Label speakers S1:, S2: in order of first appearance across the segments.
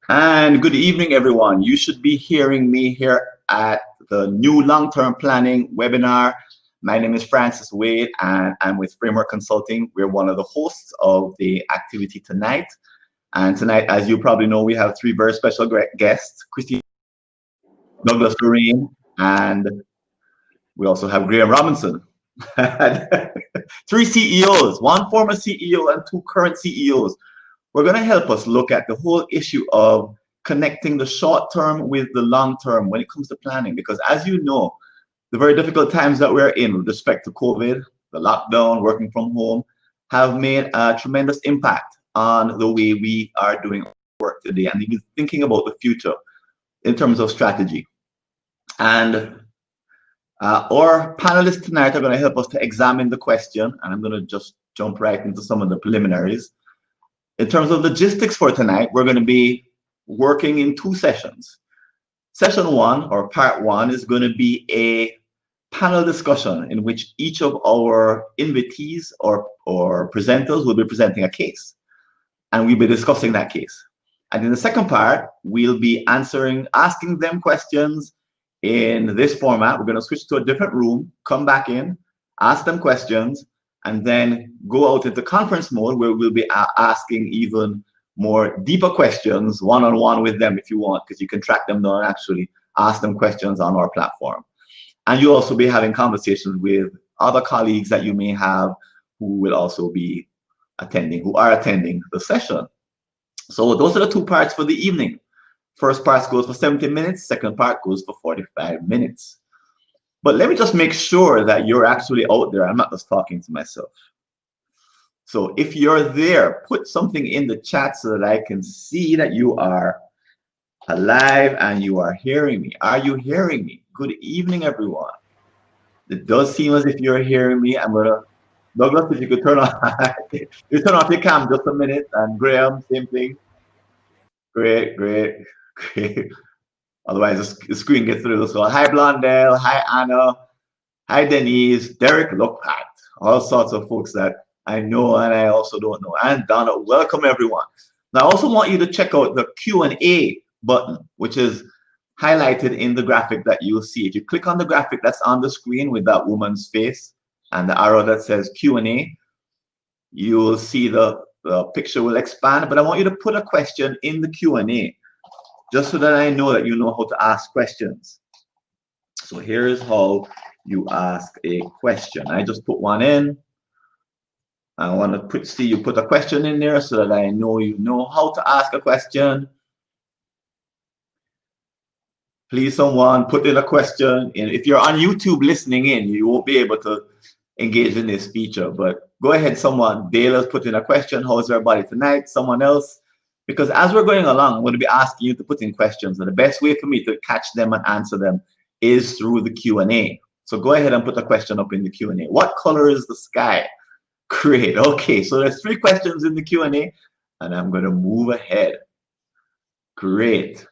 S1: And good evening, everyone. You should be hearing me here at the new long-term planning webinar. My name is Francis Wade, and I'm with Framework Consulting. We're one of the hosts of the activity tonight. And tonight, as you probably know, we have three very special guests, Christy, Douglas Lorraine, and we also have Graham Robinson. Three CEOs, one former CEO and two current CEOs. We're going to help us look at the whole issue of connecting the short term with the long term when it comes to planning. Because as you know, the very difficult times that we're in with respect to COVID, the lockdown, working from home, have made a tremendous impact on the way we are doing work today and even thinking about the future in terms of strategy. And our panelists tonight are going to help us to examine the question, and I'm going to just jump right into some of the preliminaries. In terms of logistics for tonight, we're going to be working in two sessions. Session one, or part one, is going to be a panel discussion in which each of our invitees or presenters will be presenting a case, and we'll be discussing that case. And in the second part, we'll be asking them questions in this format. We're going to switch to a different room, come back in, ask them questions, and then go out into conference mode where we'll be asking even more deeper questions one-on-one with them if you want, because you can track them down and actually ask them questions on our platform. And you'll also be having conversations with other colleagues that you may have who will also be attending, who are attending the session. So those are the two parts for the evening. First part goes for 70 minutes, second part goes for 45 minutes. But let me just make sure that you're actually out there. I'm not just talking to myself. So if you're there, put something in the chat so that I can see that you are alive and you are hearing me. Are you hearing me? Good evening, everyone. It does seem as if you're hearing me. I'm gonna, Douglas, if you could turn off, you turn off your cam just a minute, and Graham, same thing. Great, great, great. Otherwise, the screen gets through. So, hi, Blondell. Hi, Anna. Hi, Denise. Derek, look at all sorts of folks that I know and I also don't know. And Donna, welcome, everyone. Now, I also want you to check out the Q&A button, which is highlighted in the graphic that you'll see. If you click on the graphic that's on the screen with that woman's face and the arrow that says Q&A, you'll see the picture will expand. But I want you to put a question in the Q&A, just so that I know that you know how to ask questions. So here's how you ask a question. I just put one in. I want to see you put a question in there so that I know you know how to ask a question. Please, someone put in a question. And if you're on YouTube listening in, you won't be able to engage in this feature. But go ahead, someone. Dale has put in a question. How's everybody tonight? Someone else. Because as we're going along, I'm going to be asking you to put in questions. And the best way for me to catch them and answer them is through the Q&A. So go ahead and put a question up in the Q&A. What color is the sky? Great. Okay, so there's 3 questions in the Q&A, and I'm going to move ahead. Great.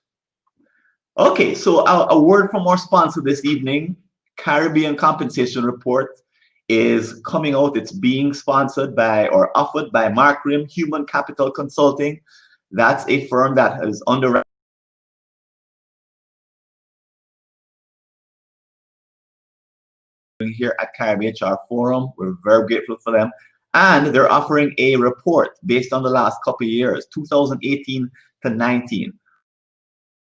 S1: Okay, so a word from our sponsor this evening. Caribbean Compensation Report is coming out. It's being sponsored by or offered by Mark Rim Human Capital Consulting. That's a firm that is under here at Caribbean HR Forum. We're very grateful for them. And they're offering a report based on the last couple of years, 2018 to 19.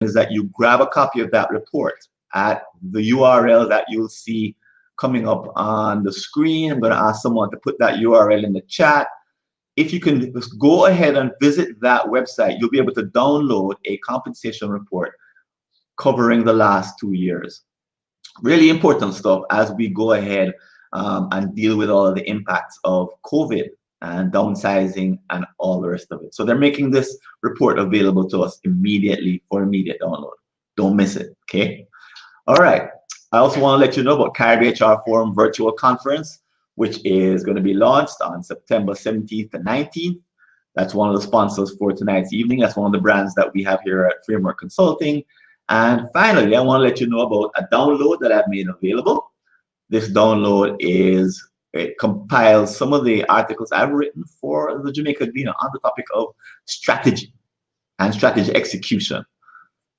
S1: Is that you grab a copy of that report at the URL that you'll see coming up on the screen. I'm going to ask someone to put that URL in the chat. If you can just go ahead and visit that website, you'll be able to download a compensation report covering the last 2 years. Really important stuff as we go ahead and deal with all of the impacts of COVID and downsizing and all the rest of it. So they're making this report available to us immediately for immediate download. Don't miss it, okay? All right. I also want to let you know about Caribbean HR Forum Virtual Conference, which is going to be launched on September 17th and 19th. That's one of the sponsors for tonight's evening. That's one of the brands that we have here at Framework Consulting. And finally, I want to let you know about a download that I've made available. This download it compiles some of the articles I've written for the Jamaica Gleaner on the topic of strategy. and strategy execution.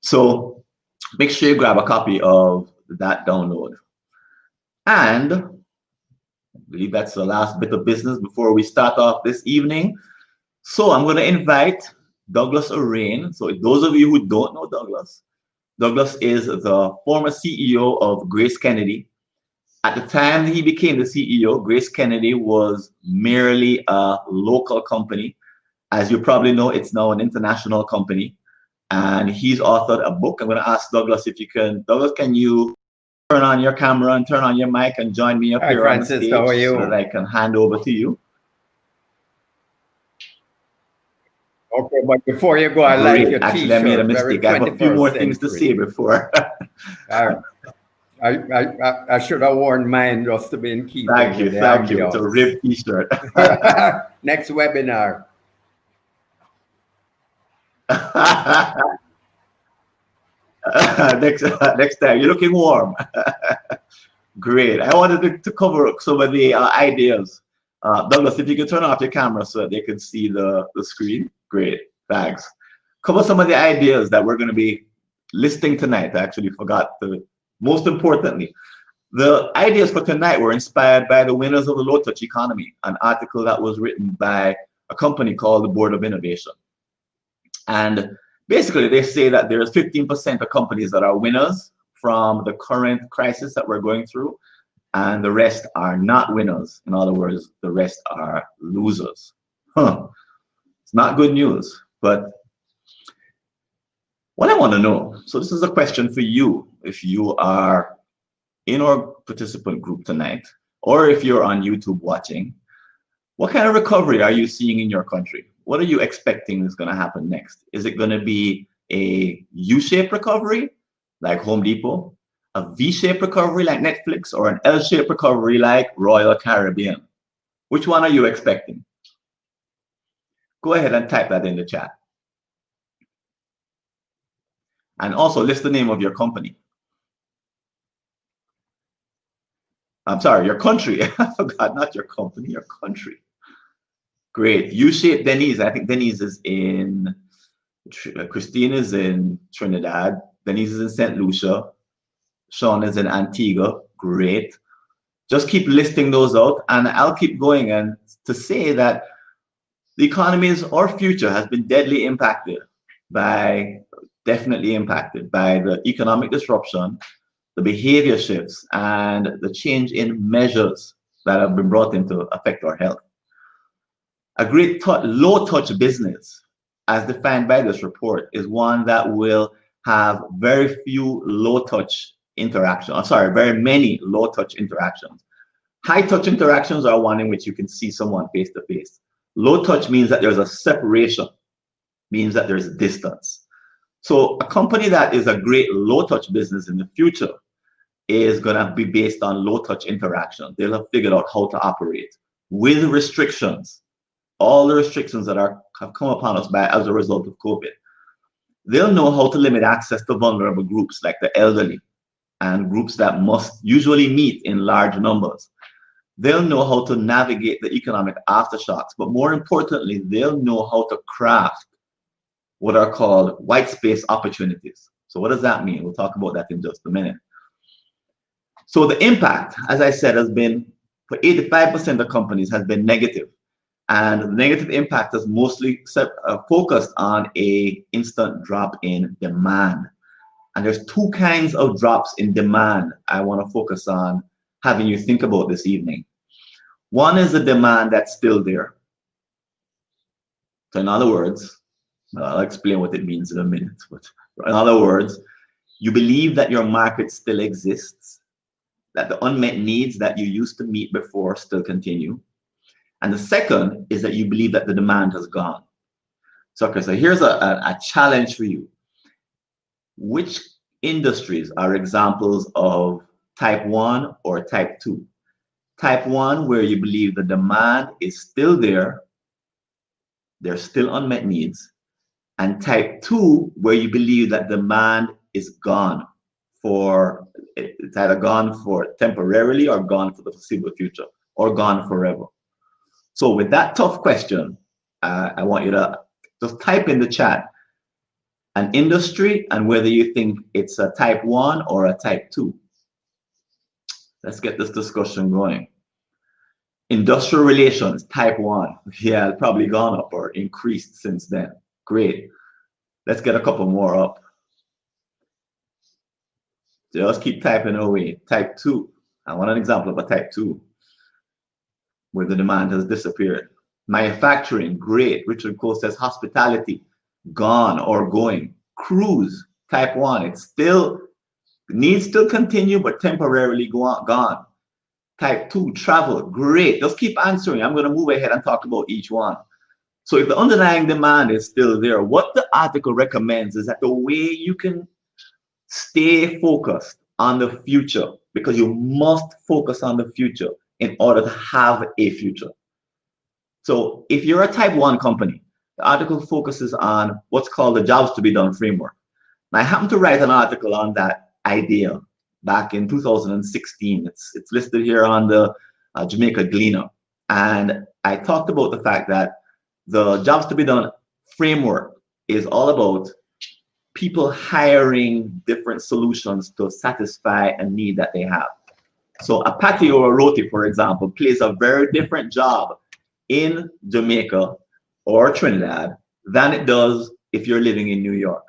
S1: So make sure you grab a copy of that download. And I believe that's the last bit of business before we start off this evening. So I'm going to invite Douglas Orain. So those of you who don't know Douglas, Douglas is the former CEO of Grace Kennedy. At the time he became the CEO, Grace Kennedy was merely a local company. As you probably know, it's now an international company. And he's authored a book. I'm going to ask Douglas if you can. Douglas, can you turn on your camera and turn on your mic and join me up here
S2: Francis,
S1: on the stage
S2: how are you?
S1: so that I can hand over to you?
S2: Okay, but before you go, I like your
S1: Actually, I made a mistake. I have a few more things to say before.
S2: I should have worn mine just to be in keeping.
S1: Thank you. It's a ribbed t-shirt.
S2: Next webinar.
S1: Next time. You're looking warm. Great. I wanted to cover some of the ideas. Douglas, if you could turn off your camera so that they can see the screen. Great. Thanks. Cover some of the ideas that we're going to be listing tonight. I actually forgot to. Most importantly, the ideas for tonight were inspired by the winners of the low touch economy, an article that was written by a company called the Board of Innovation. And basically, they say that there's 15% of companies that are winners from the current crisis that we're going through, and the rest are not winners. In other words, the rest are losers. It's not good news, but what I want to know, so this is a question for you, if you are in our participant group tonight, or if you're on YouTube watching, what kind of recovery are you seeing in your country? What are you expecting is going to happen next? Is it going to be a U-shaped recovery like Home Depot, a V-shaped recovery like Netflix, or an L-shaped recovery like Royal Caribbean? Which one are you expecting? Go ahead and type that in the chat. And also list the name of your company. I'm sorry, your country. I forgot, not your company, your country. Great. U-shaped Denise. I think Denise is in, Christine is in Trinidad. Denise is in St. Lucia. Sean is in Antigua. Great. Just keep listing those out, and I'll keep going. And to say that the economy's or future has been definitely impacted by the economic disruption, the behavior shifts, and the change in measures that have been brought in to affect our health. A great low-touch business, as defined by this report, is one that will have very few low-touch interactions. Very many low-touch interactions. High-touch interactions are one in which you can see someone face-to-face. Low-touch means that there's a separation, means that there's distance. So a company that is a great low-touch business in the future is going to be based on low-touch interaction. They'll have figured out how to operate with restrictions, all the restrictions that have come upon us as a result of COVID. They'll know how to limit access to vulnerable groups like the elderly and groups that must usually meet in large numbers. They'll know how to navigate the economic aftershocks, but more importantly, they'll know how to craft what are called white space opportunities. So what does that mean? We'll talk about that in just a minute. So the impact, as I said, has been, for 85% of companies, has been negative. And the negative impact is mostly focused on an instant drop in demand. And there's two kinds of drops in demand I want to focus on having you think about this evening. One is the demand that's still there. So in other words, I'll explain what it means in a minute. But in other words, you believe that your market still exists, that the unmet needs that you used to meet before still continue. And the second is that you believe that the demand has gone. So, okay, so here's a challenge for you. Which industries are examples of type 1 or type 2? Type 1, where you believe the demand is still there, there's still unmet needs. And type 2, where you believe that demand is gone it's either gone for temporarily or gone for the foreseeable future or gone forever. So with that tough question, I want you to just type in the chat, an industry, and whether you think it's a type 1 or a type 2. Let's get this discussion going. Industrial relations, type 1. Yeah, it's probably gone up or increased since then. Great. Let's get a couple more up. Just keep typing away. Type 2. I want an example of a type 2 where the demand has disappeared. Manufacturing, great. Richard Cole says hospitality, gone or going. Cruise, type 1. It still needs to continue, but temporarily gone. Type 2, travel, great. Just keep answering. I'm going to move ahead and talk about each one. So if the underlying demand is still there, what the article recommends is that the way you can stay focused on the future, because you must focus on the future in order to have a future. So if you're a type 1 company, the article focuses on what's called the jobs to be done framework. And I happened to write an article on that idea back in 2016. It's listed here on the Jamaica Gleaner. And I talked about the fact that the jobs to be done framework is all about people hiring different solutions to satisfy a need that they have. So a patio or a roti, for example, plays a very different job in Jamaica or Trinidad than it does if you're living in New York.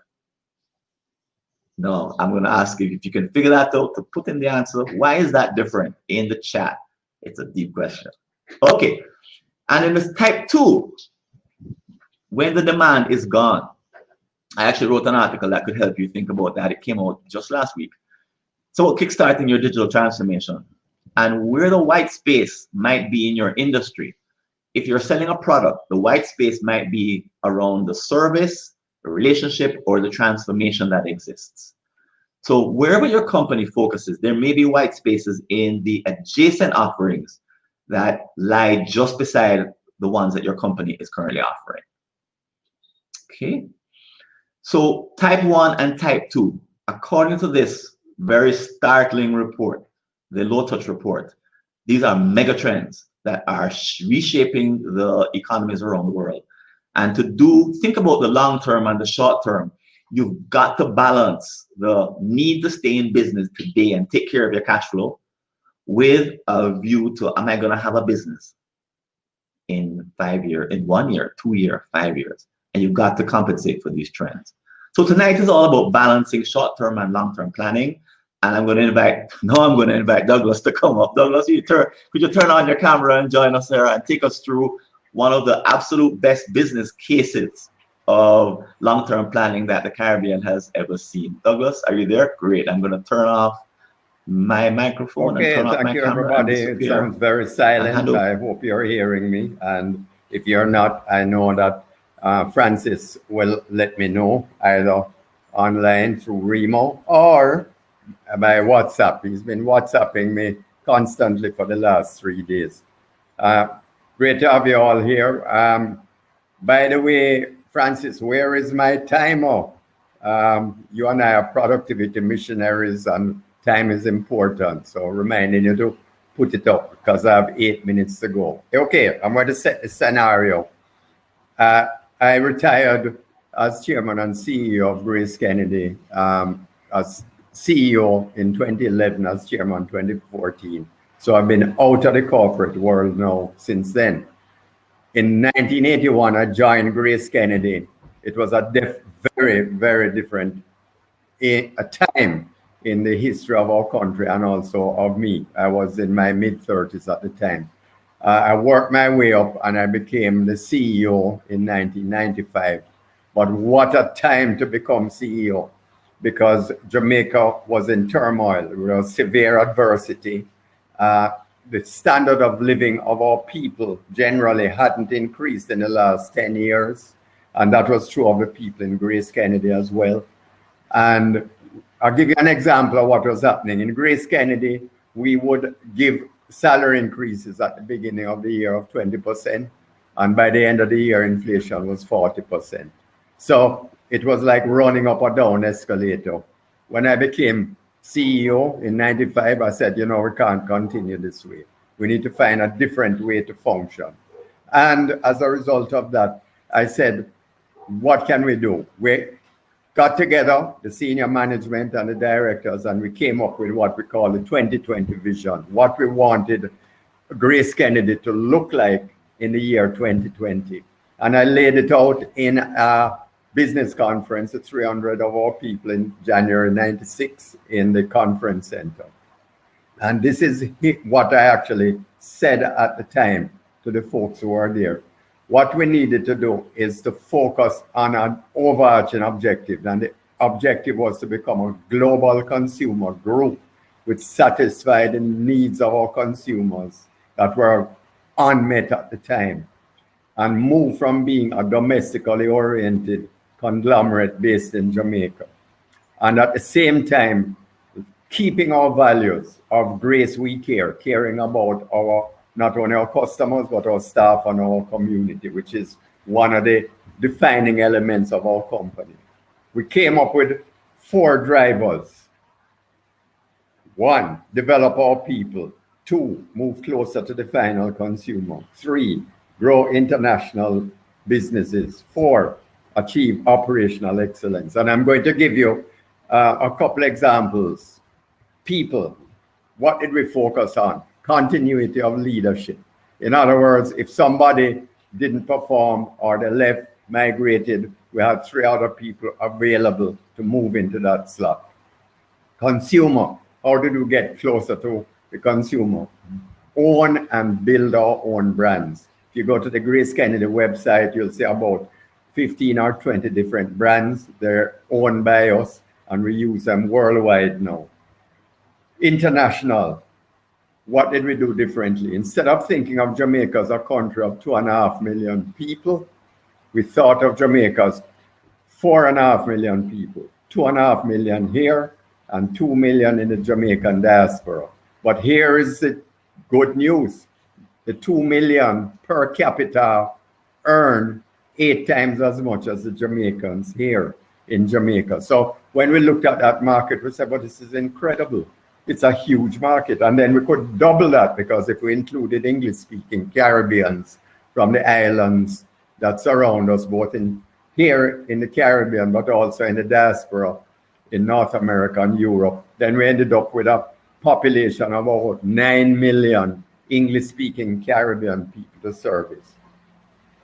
S1: No, I'm going to ask you if you can figure that out to put in the answer. Why is that different in the chat? It's a deep question. Okay, and in this type 2, when the demand is gone, I actually wrote an article that could help you think about that. It came out just last week. So kickstarting your digital transformation and where the white space might be in your industry. If you're selling a product, the white space might be around the service, the relationship, or the transformation that exists. So wherever your company focuses, there may be white spaces in the adjacent offerings that lie just beside the ones that your company is currently offering. Okay. So type 1 and type 2, according to this very startling report, the Low Touch report, these are mega trends that are reshaping the economies around the world. And think about the long term and the short term, you've got to balance the need to stay in business today and take care of your cash flow with a view to, am I going to have a business in 5 years, in 1 year, 2 years, 5 years? And you've got to compensate for these trends. So tonight is all about balancing short-term and long-term planning. And I'm going to invite Douglas to come up. Douglas, could you turn on your camera and join us here and take us through one of the absolute best business cases of long-term planning that the Caribbean has ever seen. Douglas, are you there? Great. I'm going to turn off my microphone and turn off my camera.
S2: Thank you, everybody. It sounds very silent. I hope you're hearing me. And if you're not, I know that Francis will let me know either online through Remo or by WhatsApp. He's been WhatsApping me constantly for the last 3 days. Great to have you all here. By the way, Francis, where is my timer? You and I are productivity missionaries and time is important. So reminding you to put it up because I have 8 minutes to go. Okay, I'm going to set the scenario. I retired as chairman and CEO of Grace Kennedy, as CEO in 2011, as chairman 2014. So I've been out of the corporate world now since then. In 1981, I joined Grace Kennedy. It was a very, very different a time in the history of our country and also of me. I was in my mid-30s at the time. I worked my way up and I became the CEO in 1995. But what a time to become CEO, because Jamaica was in turmoil. There was severe adversity. The standard of living of our people generally hadn't increased in the last 10 years. And that was true of the people in Grace Kennedy as well. And I'll give you an example of what was happening. In Grace Kennedy, we would give salary increases at the beginning of the year of 20. And by the end of the year, inflation was 40%. So it was like running up or down escalator. When I became CEO in 95, I said, we can't continue this way. We need to find a different way to function. And as a result of that, I said, what can we do? got together, the senior management and the directors, and we came up with what we call the 2020 vision, what we wanted Grace Kennedy to look like in the year 2020. And I laid it out in a business conference of 300 of our people in January 96 in the conference center. And this is what I actually said at the time to the folks who were there. What we needed to do is to focus on an overarching objective. And the objective was to become a global consumer group which satisfied the needs of our consumers that were unmet at the time, and move from being a domestically oriented conglomerate based in Jamaica. And at the same time, keeping our values of grace we care, caring about our, not only our customers, but our staff and our community, which is one of the defining elements of our company. We came up with 4 drivers. 1, develop our people. 2, move closer to the final consumer. 3, grow international businesses. 4, achieve operational excellence. And I'm going to give you a couple examples. People, what did we focus on? Continuity of leadership. In other words, if somebody didn't perform or they left, migrated, we had 3 other people available to move into that slot. Consumer, how did we get closer to the consumer? Own and build our own brands. If you go to the Grace Kennedy website, you'll see about 15 or 20 different brands. They're owned by us and we use them worldwide now. International, what did we do differently? Instead of thinking of Jamaica as a country of 2.5 million people, we thought of Jamaica as 4.5 million people, 2.5 million here and 2 million in the Jamaican diaspora. But here is the good news. The 2 million per capita earn 8 times as much as the Jamaicans here in Jamaica. So when we looked at that market, we said, well, this is incredible. It's a huge market. And then we could double that, because if we included English-speaking Caribbeans from the islands that surround us, both in here in the Caribbean, but also in the diaspora in North America and Europe, then we ended up with a population of about 9 million English-speaking Caribbean people to service.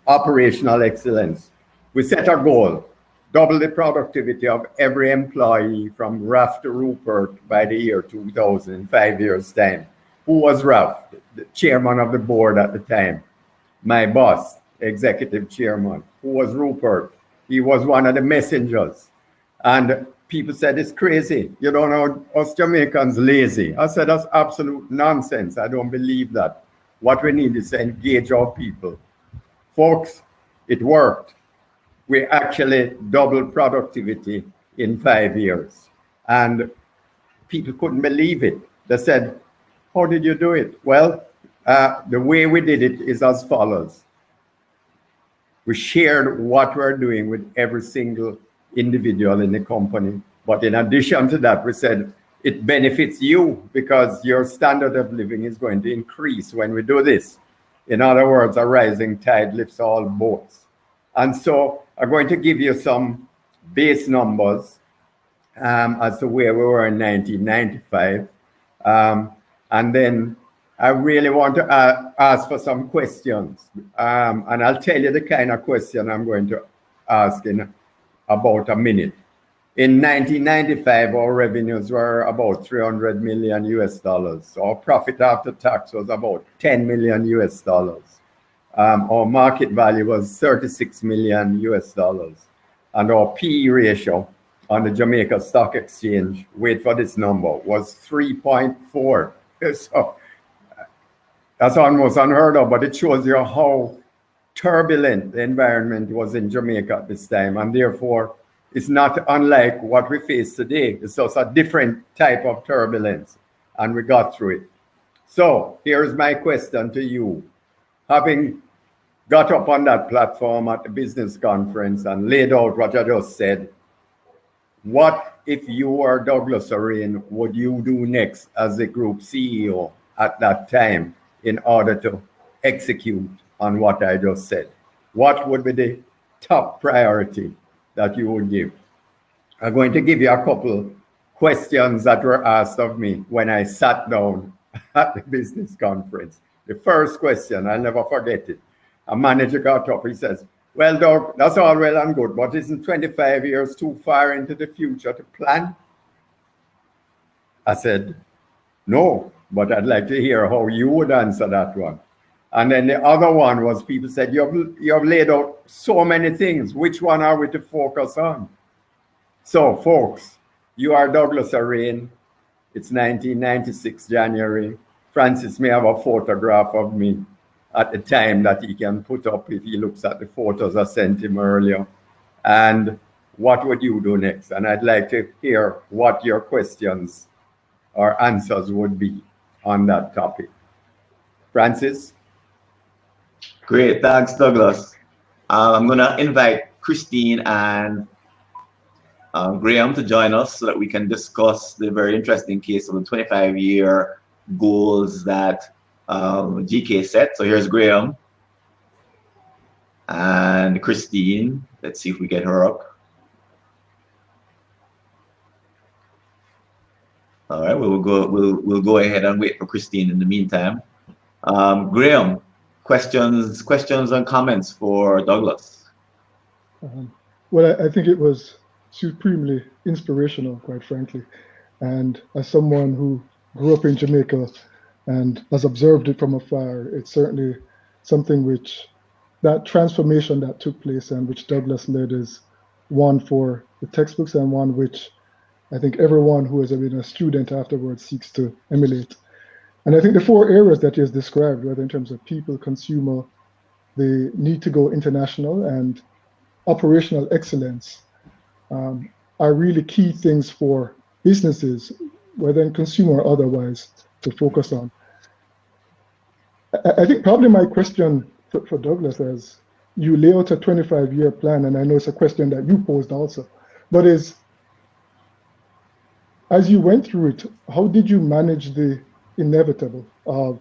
S2: Operational excellence. We set a goal, double the productivity of every employee from Ralph to Rupert by the year 2000, in 5 years' time. Who was Ralph? The chairman of the board at the time. My boss, executive chairman. Who was Rupert? He was one of the messengers. And people said, it's crazy. You don't know, us Jamaicans lazy. I said, that's absolute nonsense. I don't believe that. What we need is to engage our people. Folks, it worked. We actually doubled productivity in 5 years. And people couldn't believe it. They said, how did you do it? Well, the way we did it is as follows. We shared what we're doing with every single individual in the company. But in addition to that, we said it benefits you because your standard of living is going to increase when we do this. In other words, a rising tide lifts all boats. And so I'm going to give you some base numbers as to where we were in 1995. And then I really want to ask for some questions. And I'll tell you the kind of question I'm going to ask in about a minute. In 1995, our revenues were about $300 million US. Our profit after tax was about $10 million US. Our market value was 36 million US dollars. And our PE ratio on the Jamaica Stock Exchange, wait for this number, was 3.4. So that's almost unheard of, but it shows you how turbulent the environment was in Jamaica at this time. And therefore, it's not unlike what we face today. It's also a different type of turbulence, and we got through it. So here's my question to you. Having got up on that platform at the business conference and laid out what I just said, what if you were Douglas Orane, would you do next as the group CEO at that time in order to execute on what I just said? What would be the top priority that you would give? I'm going to give you a couple questions that were asked of me when I sat down at the business conference. The first question, I'll never forget it. A manager got up, he says, well, Doug, that's all well and good, but isn't 25 years too far into the future to plan? I said, no, but I'd like to hear how you would answer that one. And then the other one was people said, you have laid out so many things. Which one are we to focus on? So, folks, you are Douglas Arrain. It's 1996, January. Francis may have a photograph of me at the time that he can put up if he looks at the photos I sent him earlier. And what would you do next? And I'd like to hear what your questions or answers would be on that topic. Francis?
S1: Great, thanks, Douglas. I'm going to invite Christine and Graham to join us so that we can discuss the very interesting case of the 25-year goals that GK set. So here's Graham and Christine. Let's see if we get her up. All right, we'll go ahead and wait for Christine in the meantime. Graham, questions and comments for Douglas.
S3: Well, I think it was supremely inspirational, quite frankly. And as someone who grew up in Jamaica and has observed it from afar, it's certainly something which, that transformation that took place and which Douglas led is one for the textbooks and one which I think everyone who has been a student afterwards seeks to emulate. And I think the four areas that he has described, whether in terms of people, consumer, the need to go international, and operational excellence, are really key things for businesses, whether in consumer or otherwise, to focus on. I think probably my question for Douglas is, you lay out a 25-year plan, and I know it's a question that you posed also, but is, as you went through it, how did you manage the inevitable of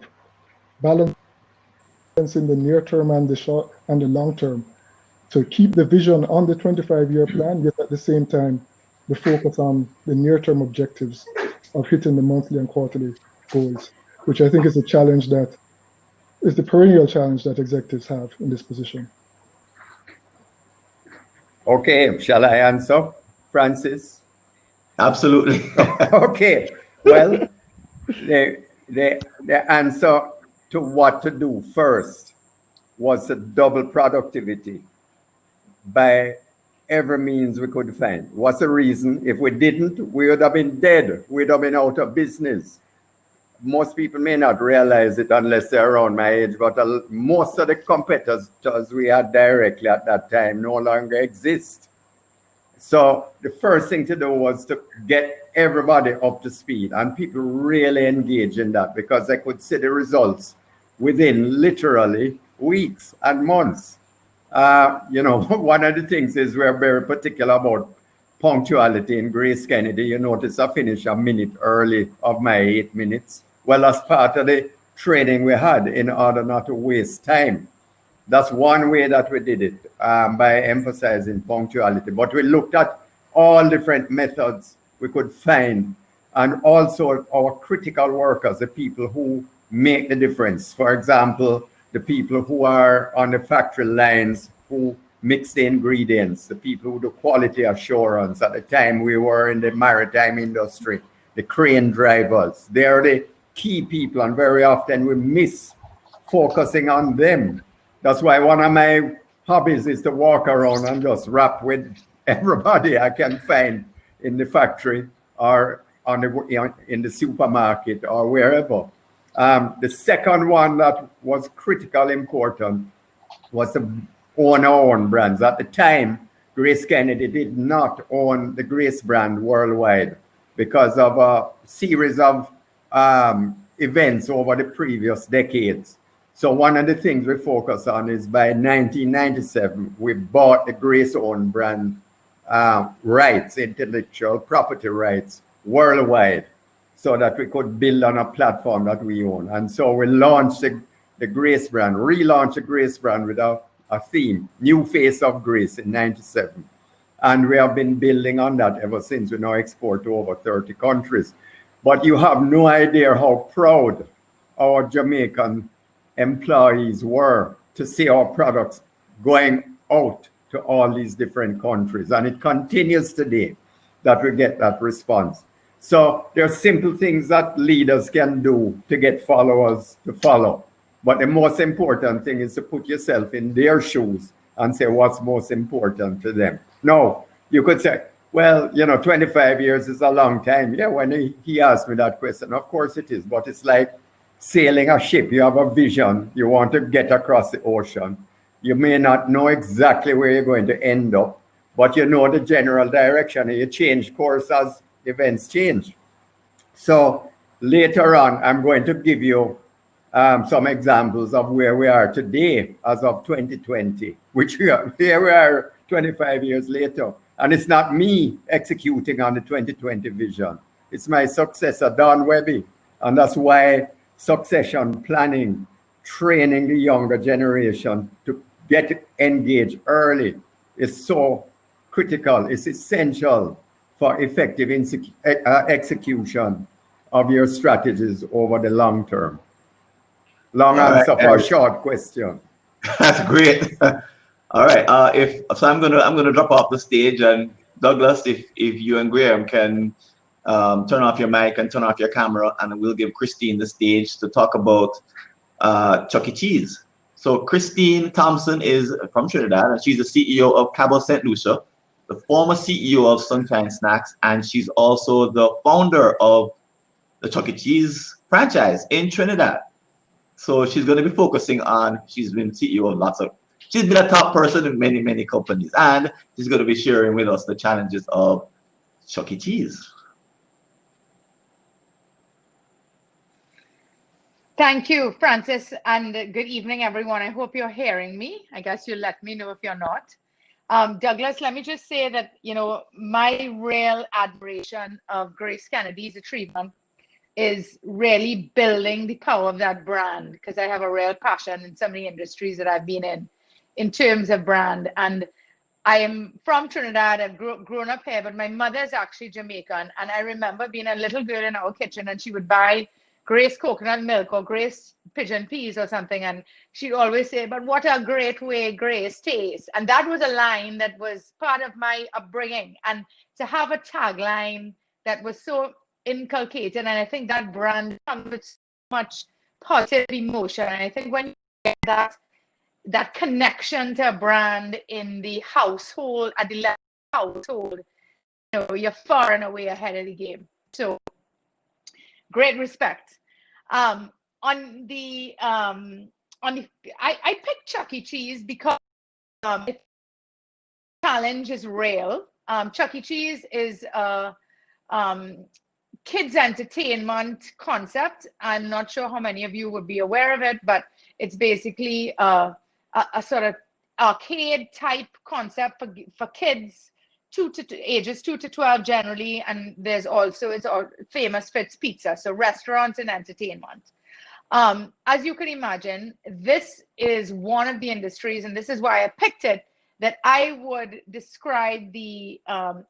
S3: balance in the near term and the short and the long term to keep the vision on the 25-year plan, yet at the same time, the focus on the near-term objectives of hitting the monthly and quarterly goals, which I think is a challenge that is the perennial challenge that executives have in this position.
S2: Okay, shall I answer, Francis?
S1: Absolutely.
S2: Okay, well, the answer to what to do first was to double productivity by every means we could find. What's the reason? If we didn't, we would have been dead. We'd have been out of business. Most people may not realize it unless they're around my age, but most of the competitors we had directly at that time no longer exist. So the first thing to do was to get everybody up to speed, and people really engage in that because they could see the results within literally weeks and months. One of the things is we're very particular about punctuality in Grace Kennedy. You notice I finished a minute early of my 8 minutes. Well, that's part of the training we had in order not to waste time. That's one way that we did it, by emphasizing punctuality. But we looked at all different methods we could find, and also our critical workers, the people who make the difference. For example, the people who are on the factory lines who mix the ingredients, the people who do quality assurance. At the time we were in the maritime industry, the crane drivers, they're the key people, and very often we miss focusing on them. That's why one of my hobbies is to walk around and just rap with everybody I can find in the factory or in the supermarket or wherever. The second one that was critically important was to own our own brands. At the time, Grace Kennedy did not own the Grace brand worldwide because of a series of events over the previous decades. So one of the things we focus on is by 1997, we bought the Grace own brand rights, intellectual property rights worldwide, so that we could build on a platform that we own. And so we launched the Grace brand, relaunched the Grace brand with a theme, New Face of Grace in 97. And we have been building on that ever since. We now export to over 30 countries. But you have no idea how proud our Jamaican employees were to see our products going out to all these different countries. And it continues today that we get that response. So there are simple things that leaders can do to get followers to follow. But the most important thing is to put yourself in their shoes and say what's most important to them. No, you could say, well, 25 years is a long time. Yeah, when he asked me that question, of course it is. But it's like sailing a ship. You have a vision. You want to get across the ocean. You may not know exactly where you're going to end up, but you know the general direction, and you change course as events change. So later on, I'm going to give you some examples of where we are today as of 2020, which here we are 25 years later. And it's not me executing on the 2020 vision. It's my successor, Don Webby. And that's why succession planning, training the younger generation to get engaged early is so critical. It's essential for effective execution of your strategies over the long term. Long answer for a short question.
S1: That's great. All right. I'm gonna drop off the stage, and Douglas, if you and Graham can turn off your mic and turn off your camera, and we'll give Christine the stage to talk about Chuck E. Cheese. So Christine Thompson is from Trinidad, and she's the CEO of Cabo St. Lucia, the former CEO of Sunshine Snacks, and she's also the founder of the Chuck E. Cheese franchise in Trinidad. So she's going to be focusing on, she's been CEO of she's been a top person in many, many companies, and she's going to be sharing with us the challenges of Chuck E. Cheese.
S4: Thank you, Francis, and good evening, everyone. I hope you're hearing me. I guess you'll let me know if you're not. Douglas, let me just say that, my real admiration of Grace Kennedy's achievement is really building the power of that brand, because I have a real passion in so many industries that I've been in terms of brand. And I am from Trinidad. I've grown up here, but my mother's actually Jamaican. And I remember being a little girl in our kitchen, and she would buy Grace coconut milk or Grace pigeon peas or something. And she'd always say, but what a great way Grace tastes. And that was a line that was part of my upbringing. And to have a tagline that was so inculcated, and I think that brand comes with so much positive emotion. And I think when you get that connection to a brand in the household, at the level of household, you're far and away ahead of the game. So great respect. I picked Chuck E. Cheese because the challenge is real. Chuck E. Cheese is a kids entertainment concept. I'm not sure how many of you would be aware of it, but it's basically a sort of arcade type concept for kids ages 2 to 12 generally, and there's also it's famous for its pizza, so restaurants and entertainment. As you can imagine, this is one of the industries, and this is why I picked it, that I would describe the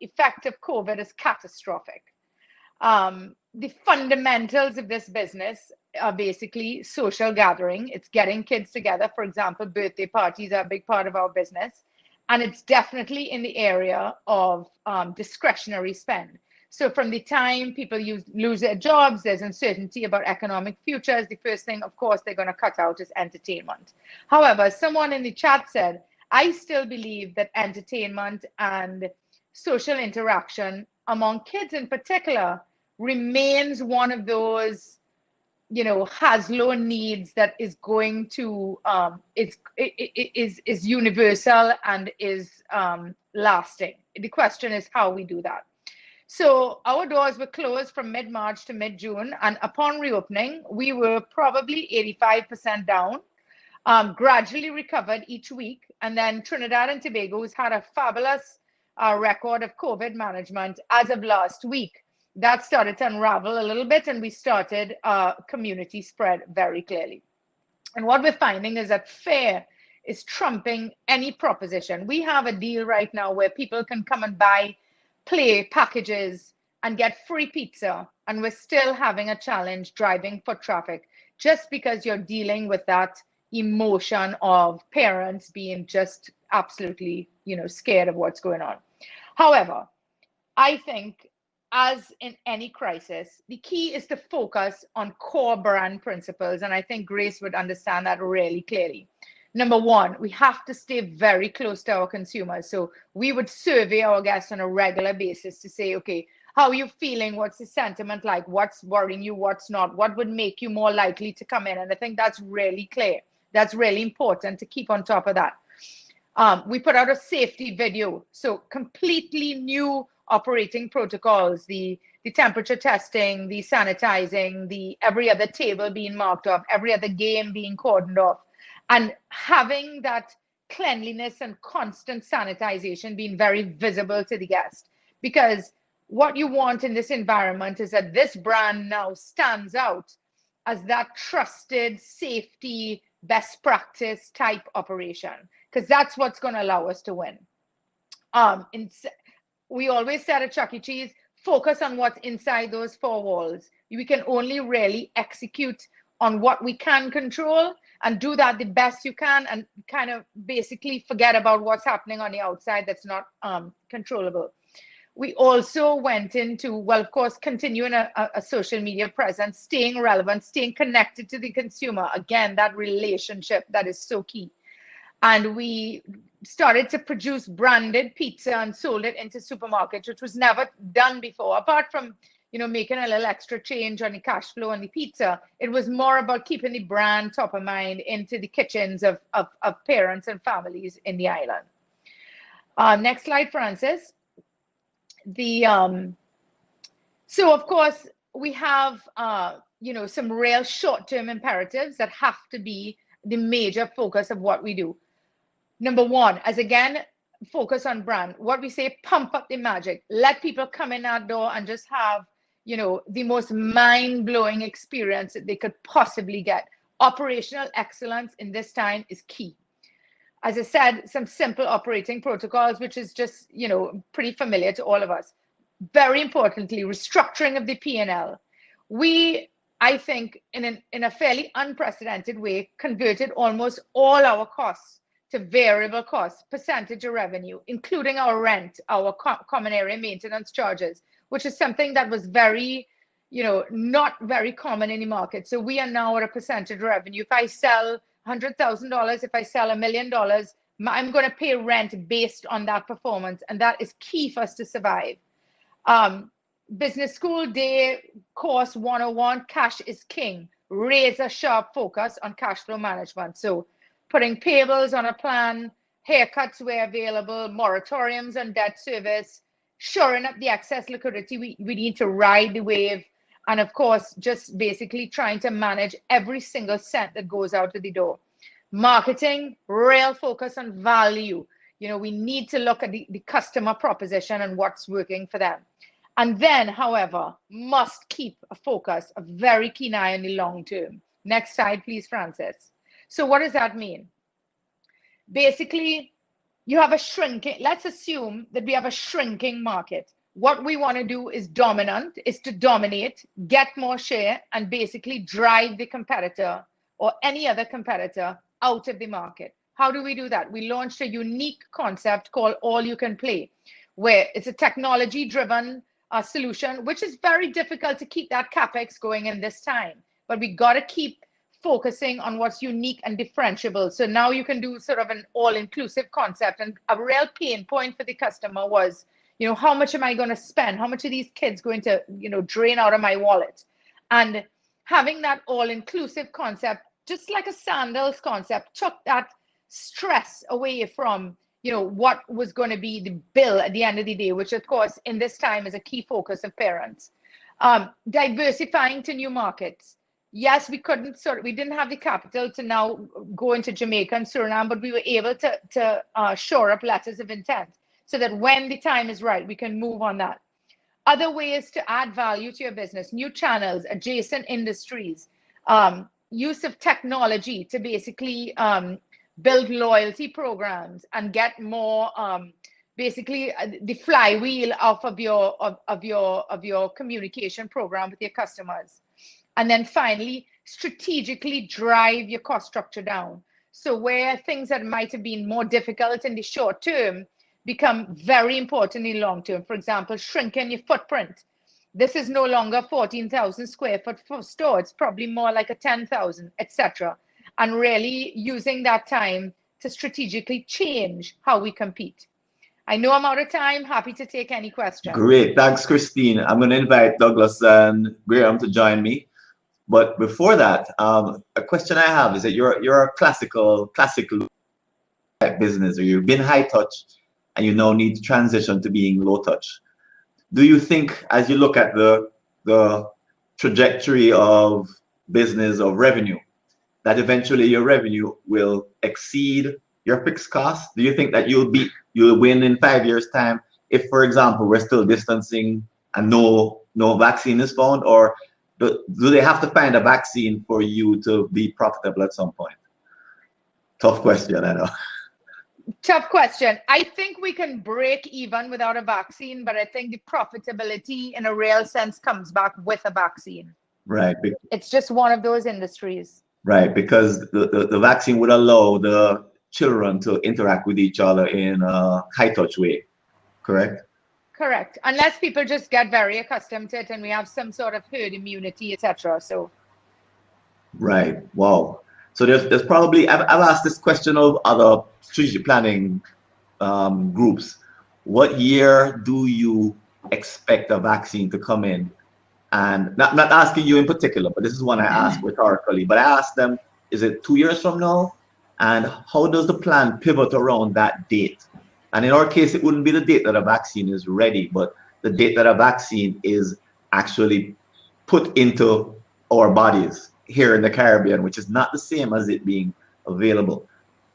S4: effect of COVID as catastrophic. The fundamentals of this business are basically social gathering. It's getting kids together. For example, birthday parties are a big part of our business. And it's definitely in the area of discretionary spend. So from the time people lose their jobs, there's uncertainty about economic futures. The first thing, of course, they're going to cut out is entertainment. However, someone in the chat said, I still believe that entertainment and social interaction among kids in particular remains one of those Haslow needs that is going to is universal and is lasting. The question is how we do that. So our doors were closed from mid-March to mid-June, and upon reopening, we were probably 85% down, gradually recovered each week. And then Trinidad and Tobago has had a fabulous record of COVID management as of last week. That started to unravel a little bit, and we started community spread very clearly. And what we're finding is that fair is trumping any proposition. We have a deal right now where people can come and buy play packages and get free pizza, and we're still having a challenge driving foot traffic just because you're dealing with that emotion of parents being just absolutely, scared of what's going on. However, I think, as in any crisis, the key is to focus on core brand principles. And I think Grace would understand that really clearly. Number one, we have to stay very close to our consumers. So we would survey our guests on a regular basis to say, okay, how are you feeling? What's the sentiment like? What's worrying you? What's not? What would make you more likely to come in? And I think that's really clear. That's really important to keep on top of that. We put out a safety video. So completely new operating protocols, the temperature testing, the sanitizing, the every other table being marked off, every other game being cordoned off, and having that cleanliness and constant sanitization being very visible to the guest. Because what you want in this environment is that this brand now stands out as that trusted safety best practice type operation, because that's what's going to allow us to win. We always said at Chuck E. Cheese, focus on what's inside those four walls. We can only really execute on what we can control and do that the best you can, and kind of basically forget about what's happening on the outside that's not controllable. We also went into, well, of course, continuing a social media presence, staying relevant, staying connected to the consumer. Again, that relationship that is so key. And we started to produce branded pizza and sold it into supermarkets, which was never done before. Apart from, making a little extra change on the cash flow on the pizza, it was more about keeping the brand top of mind into the kitchens of parents and families in the island. Next slide, Francis. So of course we have some real short-term imperatives that have to be the major focus of what we do. Number one, as again, focus on brand. What we say, pump up the magic. Let people come in that door and just have, the most mind-blowing experience that they could possibly get. Operational excellence in this time is key. As I said, some simple operating protocols, which is just, pretty familiar to all of us. Very importantly, restructuring of the P&L. We, I think, in a fairly unprecedented way, converted almost all our costs to variable costs, percentage of revenue, including our rent, our common area maintenance charges, which is something that was very, not very common in the market. So we are now at a percentage of revenue. If I sell $100,000, if I sell $1 million, I'm going to pay rent based on that performance. And that is key for us to survive. Business school day course 101, cash is king. Razor sharp focus on cash flow management. So putting payables on a plan, haircuts where available, moratoriums on debt service, shoring up the excess liquidity we need to ride the wave. And of course, just basically trying to manage every single cent that goes out of the door. Marketing, real focus on value. We need to look at the customer proposition and what's working for them. And then, however, must keep a focus, a very keen eye on the long term. Next slide, please, Francis. So what does that mean? Basically, you have a shrinking, let's assume that we have a shrinking market. What we want to do is to dominate, get more share, and basically drive the competitor or any other competitor out of the market. How do we do that? We launched a unique concept called All You Can Play, where it's a technology-driven solution, which is very difficult to keep that CapEx going in this time. But we got to keep focusing on what's unique and differentiable. So now you can do sort of an all-inclusive concept. And a real pain point for the customer was, how much am I going to spend? How much are these kids going to, drain out of my wallet? And having that all-inclusive concept, just like a sandals concept, took that stress away from, what was going to be the bill at the end of the day, which of course in this time is a key focus of parents. Diversifying to new markets. Yes, we didn't have the capital to now go into Jamaica and Suriname, but we were able to shore up letters of intent so that when the time is right, we can move on that. Other ways to add value to your business, new channels, adjacent industries, use of technology to basically build loyalty programs, and get more basically the flywheel off of your communication program with your customers. And then finally, strategically drive your cost structure down. So where things that might have been more difficult in the short term become very important in long term. For example, shrinking your footprint. This is no longer 14,000 square foot store. It's probably more like a 10,000, etc. And really using that time to strategically change how we compete. I know I'm out of time. Happy to take any questions.
S1: Great. Thanks, Christine. I'm going to invite Douglas and Graham to join me. But before that, a question I have is that you're a classical business, or you've been high touch and you now need to transition to being low touch. Do you think, as you look at the trajectory of business, of revenue, that eventually your revenue will exceed your fixed costs? Do you think that you'll win in 5 years' time if, for example, we're still distancing and no vaccine is found? Or do they have to find a vaccine for you to be profitable at some point? Tough question, I know.
S4: Tough question. I think we can break even without a vaccine, but I think the profitability in a real sense comes back with a vaccine.
S1: Right.
S4: It's just one of those industries.
S1: Right, because the vaccine would allow the children to interact with each other in a high-touch way, correct?
S4: Correct. Unless people just get very accustomed to it and we have some sort of herd immunity, etc. So.
S1: Right. Wow. So there's probably, I've asked this question of other strategic planning groups. What year do you expect a vaccine to come in? And not asking you in particular, but this is one I asked rhetorically, but I asked them, is it 2 years from now? And how does the plan pivot around that date? And in our case, it wouldn't be the date that a vaccine is ready, but the date that a vaccine is actually put into our bodies here in the Caribbean, which is not the same as it being available.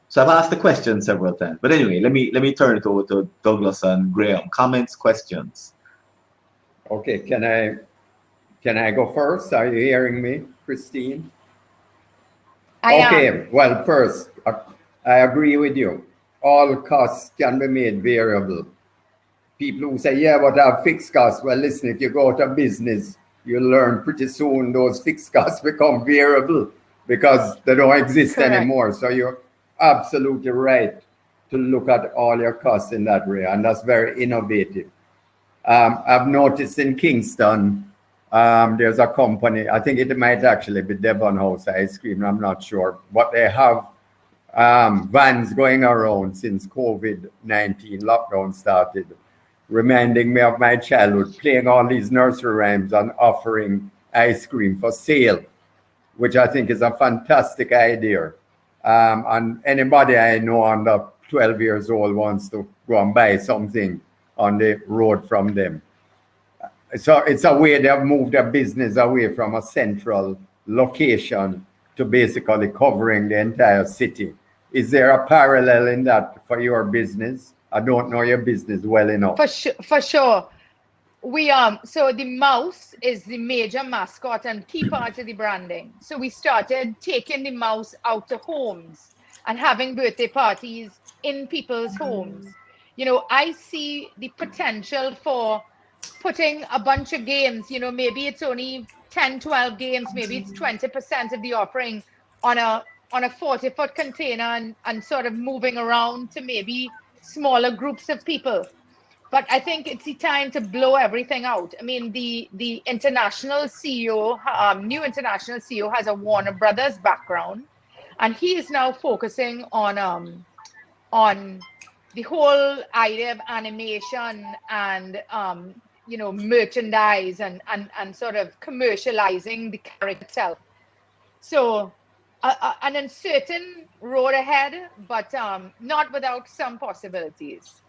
S1: So I've asked the question several times. But anyway, let me turn it over to Douglas and Graham. Comments, questions?
S2: Okay, can I go first? Are you hearing me, Christine?
S4: I am.
S2: Well, first, I agree with you. All costs can be made variable. People who say, yeah, but I have fixed costs. Well, listen, if you go out of business, you'll learn pretty soon those fixed costs become variable because they don't exist anymore. So you're absolutely right to look at all your costs in that way. And that's very innovative. I've noticed in Kingston, there's a company, I think it might actually be Devon House Ice Cream, I'm not sure, but they have vans going around since COVID-19 lockdown started, reminding me of my childhood, playing all these nursery rhymes and offering ice cream for sale, which I think is a fantastic idea. And anybody I know under 12 years old wants to go and buy something on the road from them. So it's a way they have moved their business away from a central location to basically covering the entire city. Is there a parallel in that for your business? I don't know your business well enough.
S4: For sure. We so the mouse is the major mascot and key part of the branding. So we started taking the mouse out to homes and having birthday parties in people's homes. You know, I see the potential for putting a bunch of games, you know, maybe it's only 10, 12 games, maybe it's 20% of the offering on a 40-foot container and sort of moving around to maybe smaller groups of people. But I think it's the time to blow everything out. I mean, the international CEO, new international CEO has a Warner Brothers background, and he is now focusing on the whole idea of animation and you know, merchandise and sort of commercializing the character itself. So an uncertain road ahead, but not without some possibilities.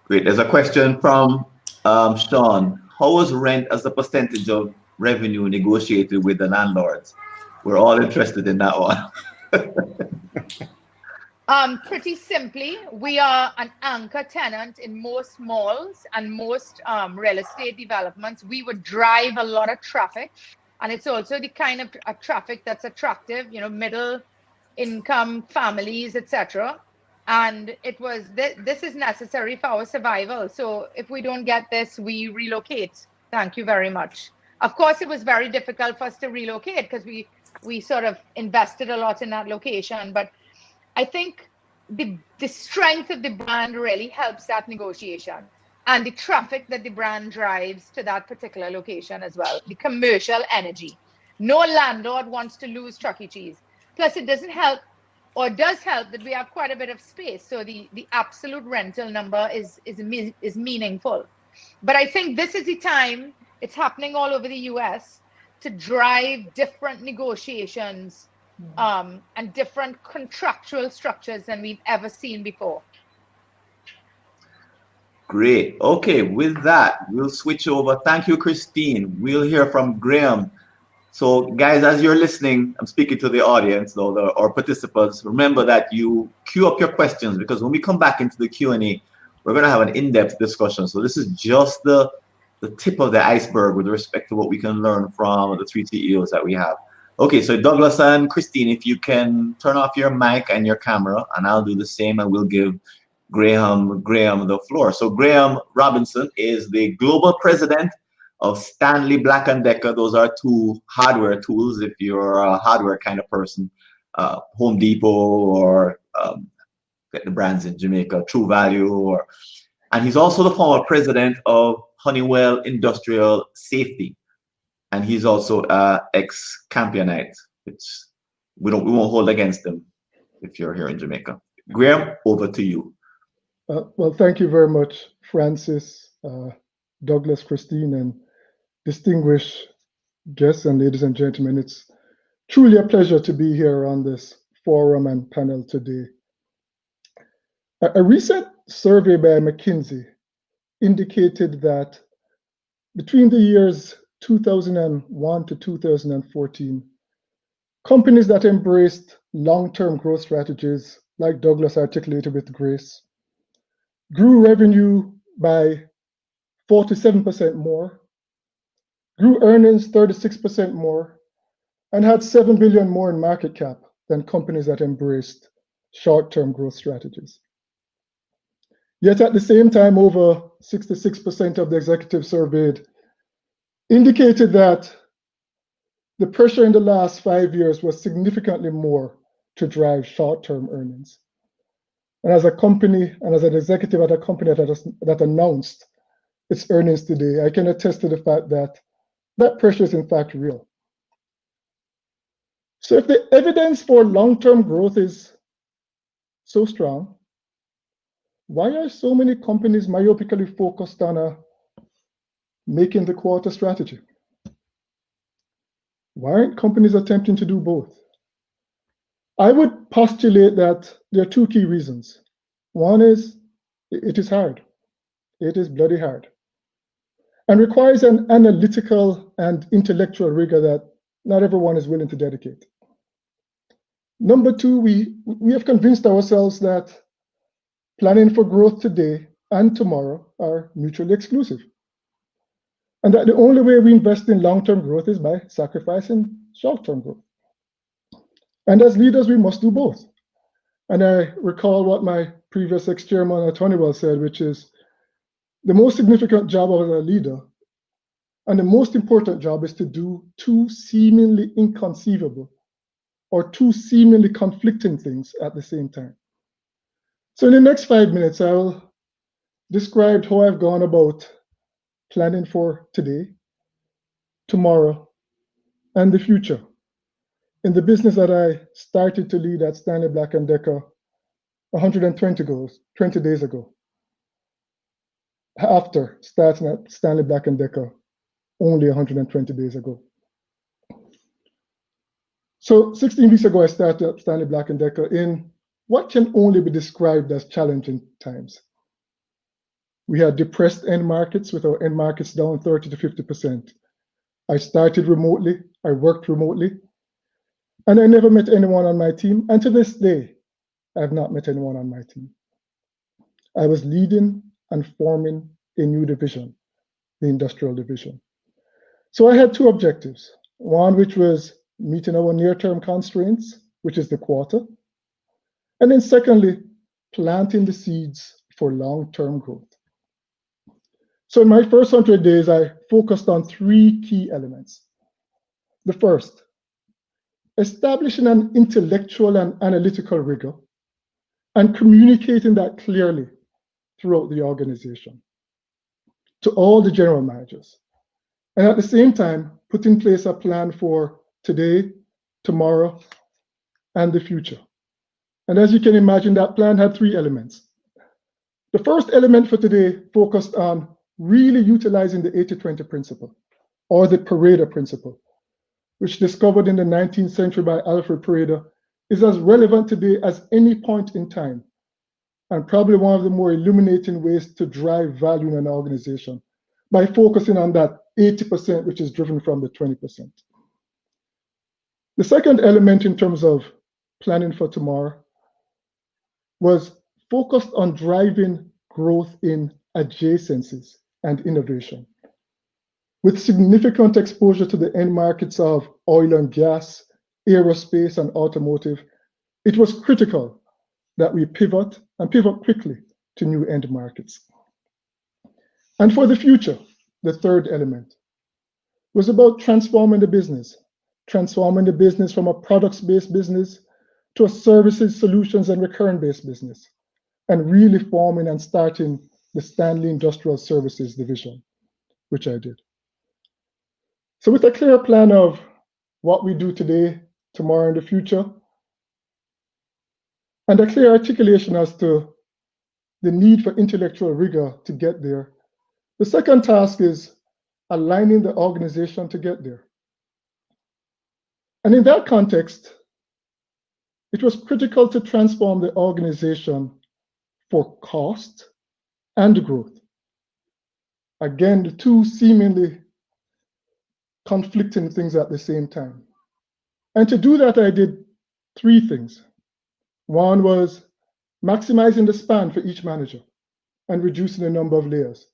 S1: Great. There's a question from Sean. How was rent as a percentage of revenue negotiated with the landlords? We're all interested in that one.
S4: Pretty simply, we are an anchor tenant in most malls and most real estate developments. We would drive a lot of traffic, and it's also the kind of traffic that's attractive, you know, middle income families, etc. And it was this is necessary for our survival. So if we don't get this, we relocate. Thank you very much. Of course, it was very difficult for us to relocate because we sort of invested a lot in that location. But I think the strength of the brand really helps that negotiation, and the traffic that the brand drives to that particular location as well, the commercial energy. No landlord wants to lose Chuck E. Cheese. Plus, it doesn't help, or does help, that we have quite a bit of space. So the absolute rental number is meaningful. But I think this is the time, it's happening all over the US, to drive different negotiations and different contractual structures than we've ever seen before.
S1: Great. Okay, with that, we'll switch over. Thank you, Christine. We'll hear from Graham. So, guys, as you're listening, I'm speaking to the audience, or participants. Remember that you queue up your questions, because when we come back into the Q&A, we're going to have an in-depth discussion. So this is just the tip of the iceberg with respect to what we can learn from the three CEOs that we have. Okay, so Douglas and Christine, if you can turn off your mic and your camera, and I'll do the same, and we'll give Graham the floor. So Graham Robinson is the global president of Stanley Black & Decker. Those are two hardware tools if you're a hardware kind of person. Home Depot, or get the brands in Jamaica, True Value, and he's also the former president of Honeywell Industrial Safety. And he's also ex-Campionite, which we won't hold against him if you're here in Jamaica. Graham, over to you.
S3: Well, thank you very much, Francis, Douglas, Christine, and distinguished guests and ladies and gentlemen. It's truly a pleasure to be here on this forum and panel today. A recent survey by McKinsey indicated that between the years 2001 to 2014, companies that embraced long-term growth strategies, like Douglas articulated with grace, grew revenue by 47% more, grew earnings 36% more, and had 7 billion more in market cap than companies that embraced short-term growth strategies. Yet at the same time, over 66% of the executives surveyed indicated that the pressure in the last 5 years was significantly more to drive short-term earnings. And as a company, and as an executive at a company that announced its earnings today, I can attest to the fact that that pressure is in fact real. So if the evidence for long-term growth is so strong, why are so many companies myopically focused on making the quarter strategy? Why aren't companies attempting to do both? I would postulate that there are two key reasons. One is it is hard. It is bloody hard, and requires an analytical and intellectual rigor that not everyone is willing to dedicate. Number two, we have convinced ourselves that planning for growth today and tomorrow are mutually exclusive, and that the only way we invest in long-term growth is by sacrificing short-term growth. And as leaders, we must do both. And I recall what my previous ex-chairman at Honeywell said, which is the most significant job of a leader and the most important job is to do two seemingly inconceivable or two seemingly conflicting things at the same time. So in the next 5 minutes, I will describe how I've gone about planning for today, tomorrow, and the future in the business that I started to lead at Stanley Black & Decker 120 days ago, after starting at Stanley Black & Decker only 120 days ago. So 16 weeks ago, I started at Stanley Black & Decker in what can only be described as challenging times. We had depressed end markets, with our end markets down 30 to 50%. I started remotely, I worked remotely, and I never met anyone on my team. And to this day, I have not met anyone on my team. I was leading and forming a new division, the industrial division. So I had two objectives. One, which was meeting our near-term constraints which is the quarter. And then secondly, planting the seeds for long-term growth. So in my first 100 days, I focused on 3 key elements. The first, establishing an intellectual and analytical rigor and communicating that clearly throughout the organization to all the general managers. And at the same time, put in place a plan for today, tomorrow, and the future. And as you can imagine, that plan had 3 elements. The first element for today focused on really utilizing the 80-20 principle, or the Pareto principle, which discovered in the 19th century by Alfred Pareto, is as relevant today as any point in time, and probably one of the more illuminating ways to drive value in an organization by focusing on that 80%, which is driven from the 20%. The second element in terms of planning for tomorrow was focused on driving growth in adjacencies and innovation. With significant exposure to the end markets of oil and gas, aerospace, and automotive, it was critical that we pivot and pivot quickly to new end markets. And for the future, the third element was about transforming the business from a products-based business to a services, solutions, and recurring-based business, and really forming and starting the Stanley Industrial Services division, which I did. So with a clear plan of what we do today, tomorrow, and the future, and a clear articulation as to the need for intellectual rigor to get there, the second task is aligning the organization to get there. And in that context, it was critical to transform the organization for cost and growth. Again, the 2 seemingly conflicting things at the same time. And to do that, I did 3 things. One was maximizing the span for each manager and reducing the number of layers.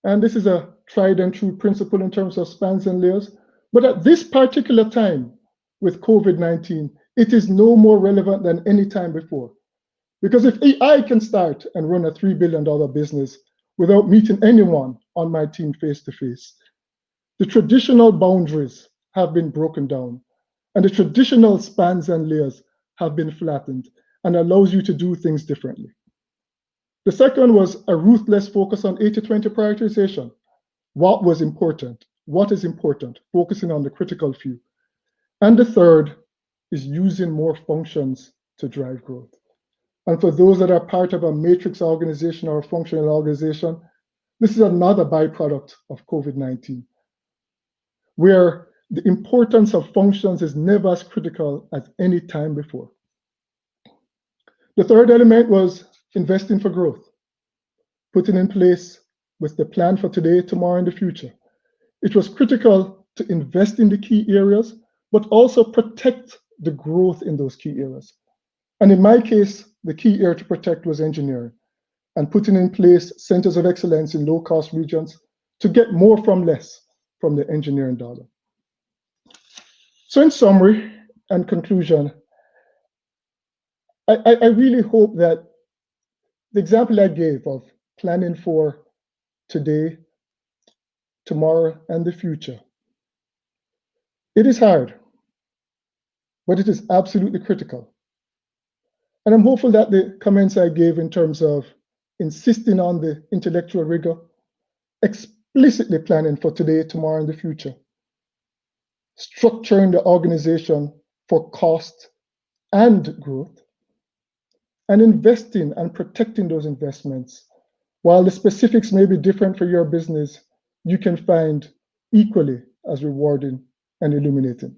S3: And this is a tried and true principle in terms of spans and layers. But at this particular time with COVID-19, it is no more relevant than any time before. Because if I can start and run a $3 billion business without meeting anyone on my team face to face, the traditional boundaries have been broken down, and the traditional spans and layers have been flattened, and allows you to do things differently. The second was a ruthless focus on 80-20 prioritization. What was important? What is important? Focusing on the critical few. And the third is using more functions to drive growth. And for those that are part of a matrix organization or a functional organization, this is another byproduct of COVID-19, where the importance of functions is never as critical as any time before. The third element was investing for growth, putting in place with the plan for today, tomorrow, and the future. It was critical to invest in the key areas, but also protect the growth in those key areas. And in my case, the key area to protect was engineering, and putting in place centers of excellence in low-cost regions to get more from less from the engineering dollar. So in summary and conclusion, I really hope that the example I gave of planning for today, tomorrow, and the future, it is hard, but it is absolutely critical. And I'm hopeful that the comments I gave in terms of insisting on the intellectual rigor, explicitly planning for today, tomorrow, and the future, structuring the organization for cost and growth, and investing and protecting those investments. While the specifics may be different for your business, you can find equally as rewarding and illuminating.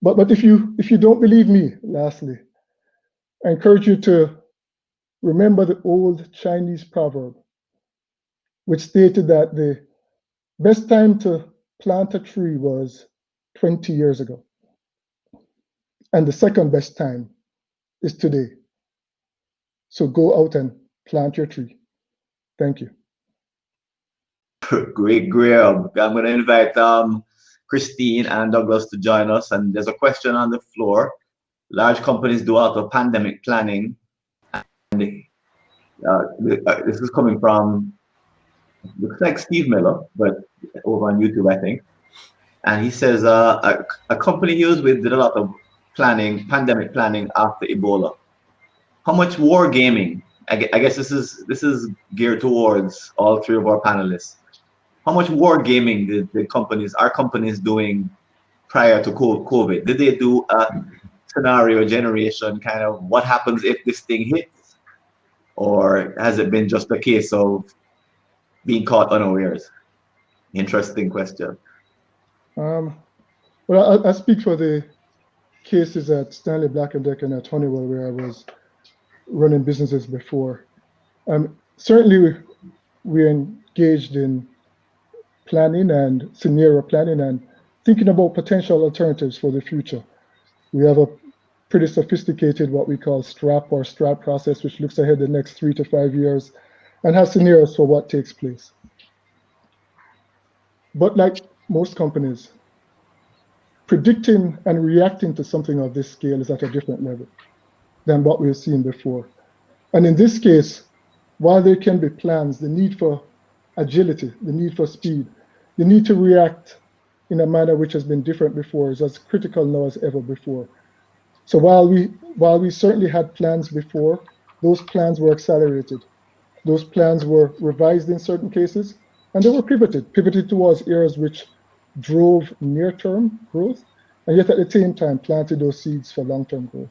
S3: But if you don't believe me, lastly, I encourage you to remember the old Chinese proverb, which stated that the best time to plant a tree was 20 years ago. And the second best time is today. So go out and plant your tree. Thank you.
S1: Great, Graham. I'm going to invite Christine and Douglas to join us. And there's a question on the floor. Large companies do a lot of pandemic planning. And this is coming from, looks like Steve Miller, but over on YouTube, I think. And he says a company he was with did a lot of planning, pandemic planning after Ebola. How much war gaming? I guess this is geared towards all three of our panelists. How much war gaming did our companies doing prior to COVID? Did they do a scenario generation kind of what happens if this thing hits? Or has it been just a case of being caught unawares? Interesting question.
S3: Well, I speak for the cases at Stanley Black & Decker and at Honeywell, where I was running businesses before. Certainly, we're engaged in planning and scenario planning and thinking about potential alternatives for the future. We have a pretty sophisticated what we call STRAP or STRAT process, which looks ahead the next 3 to 5 years and has scenarios for what takes place. But like most companies, predicting and reacting to something of this scale is at a different level than what we've seen before. And in this case, while there can be plans, the need for agility, the need for speed, the need to react in a manner which has been different before is as critical now as ever before. So while we certainly had plans before, those plans were accelerated. Those plans were revised in certain cases, and they were pivoted towards areas which drove near-term growth, and yet at the same time planted those seeds for long-term growth.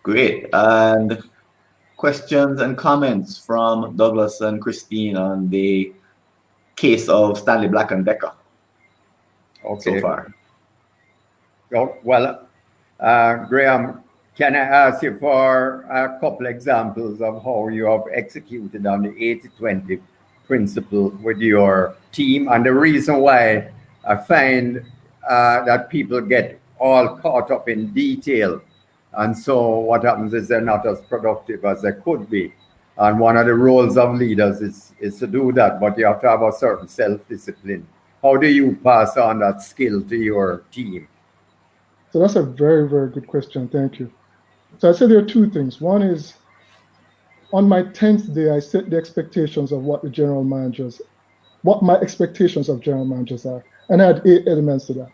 S1: Great. And questions and comments from Douglas and Christine on the case of Stanley Black & Decker so far?
S2: Well, Graham, can I ask you for a couple examples of how you have executed on the 80-20 principle with your team? And the reason why I find that people get all caught up in detail, and so what happens is they're not as productive as they could be. And one of the roles of leaders is to do that, but you have to have a certain self-discipline. How do you pass on that skill to your team?
S3: So that's a very, very good question. Thank you. So I said there are two things. One is, on my 10th day, I set the expectations of what my expectations of general managers are. And I had 8 elements to that.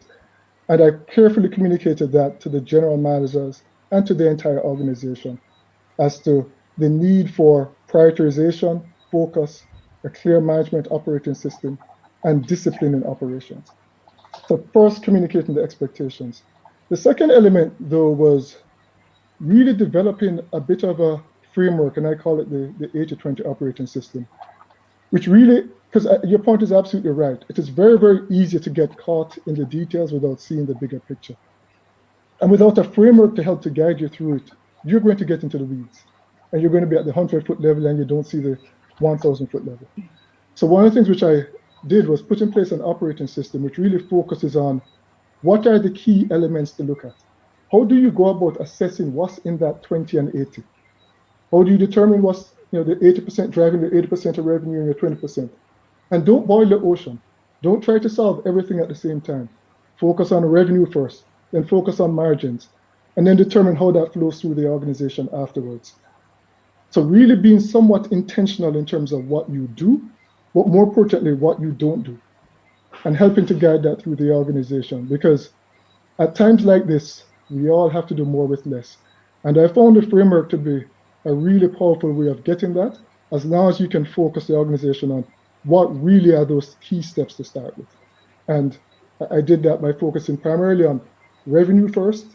S3: And I carefully communicated that to the general managers and to the entire organization as to the need for prioritization, focus, a clear management operating system, and discipline in operations. So first, communicating the expectations. The second element, though, was really developing a bit of a framework, and I call it the 80-20 operating system, which really, because your point is absolutely right. It is very, very easy to get caught in the details without seeing the bigger picture. And without a framework to help to guide you through it, you're going to get into the weeds. And you're going to be at the 100-foot level and you don't see the 1,000-foot level. So one of the things which I did was put in place an operating system which really focuses on what are the key elements to look at. How do you go about assessing what's in that 20 and 80? How do you determine what's the 80% driving the 80% of revenue and your 20%? And don't boil the ocean. Don't try to solve everything at the same time. Focus on revenue first, then focus on margins, and then determine how that flows through the organization afterwards. So really being somewhat intentional in terms of what you do, but more importantly, what you don't do, and helping to guide that through the organization. Because at times like this, we all have to do more with less. And I found the framework to be a really powerful way of getting that, as long as you can focus the organization on what really are those key steps to start with. And I did that by focusing primarily on revenue first,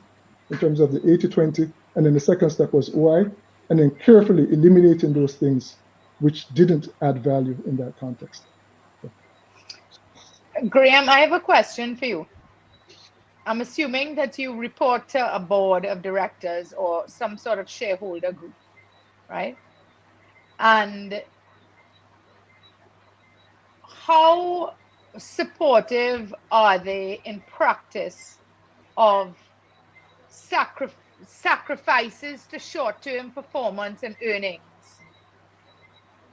S3: in terms of the 80-20, and then the second step was OI, and then carefully eliminating those things which didn't add value in that context.
S4: Graham, I have a question for you. I'm assuming that you report to a board of directors or some sort of shareholder group, right? And how supportive are they in practice of sacrifices to short-term performance and earnings?